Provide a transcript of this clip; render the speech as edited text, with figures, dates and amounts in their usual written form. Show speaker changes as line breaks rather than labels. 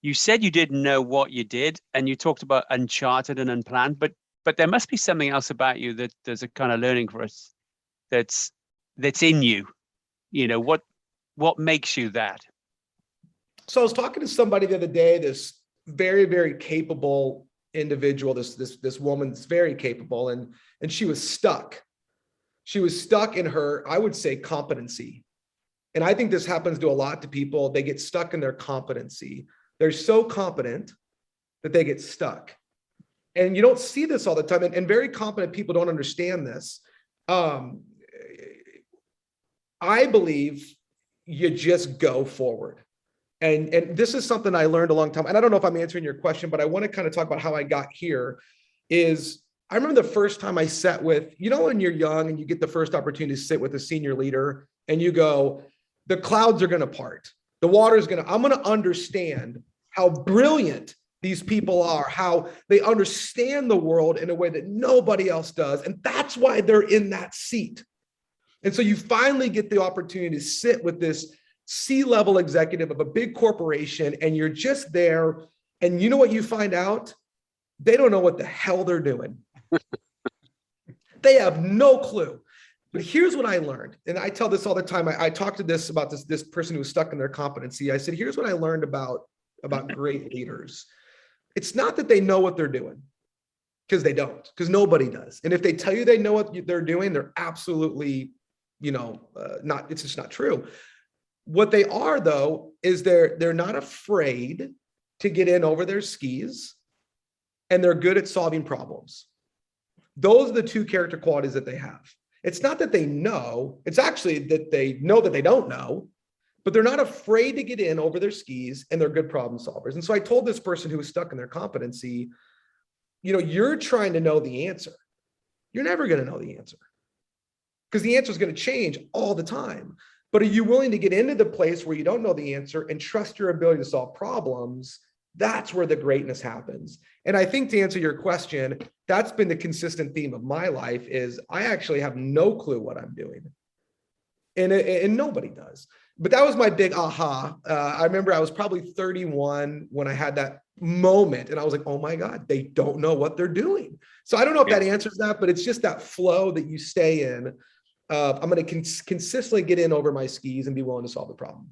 you said you didn't know what you did, and you talked about uncharted and unplanned, but there must be something else about you that there's a kind of learning for us that's that's in you. What makes you that?
So I was talking to somebody the other day, this very, very capable individual, this woman's very capable, and she was stuck. She was stuck in her, I would say, competency. And I think this happens to a lot of people. They get stuck in their competency. They're so competent that they get stuck. And you don't see this all the time. And very competent people don't understand this. Um, I believe you just go forward. And this is something I learned a long time. And I don't know if I'm answering your question, but I want to kind of talk about how I got here. Is I remember the first time I sat with, when you're young and you get the first opportunity to sit with a senior leader and you go, the clouds are going to part. I'm going to understand how brilliant these people are, how they understand the world in a way that nobody else does. And that's why they're in that seat. And so you finally get the opportunity to sit with this C-level executive of a big corporation, and you're just there. And you know what you find out? They don't know what the hell they're doing. They have no clue. But here's what I learned. And I tell this all the time. I talk to about this person who was stuck in their competency. I said, here's what I learned about great leaders. It's not that they know what they're doing, because they don't, because nobody does. And if they tell you they know what they're doing, they're absolutely, it's just not true. What they are, though, is they're not afraid to get in over their skis, and they're good at solving problems. Those are the two character qualities that they have. It's not that they know, it's actually that they know that they don't know, but they're not afraid to get in over their skis, and they're good problem solvers. And so I told this person who was stuck in their competency, you're trying to know the answer. You're never going to know the answer, because the answer is going to change all the time. But are you willing to get into the place where you don't know the answer and trust your ability to solve problems? That's where the greatness happens. And I think, to answer your question, that's been the consistent theme of my life. Is I actually have no clue what I'm doing. And nobody does. But that was my big aha. I remember I was probably 31 when I had that moment, and I was like, oh my God, they don't know what they're doing. So I don't know if that answers that, but it's just that flow that you stay in. I'm going to consistently get in over my skis and be willing to solve the problem.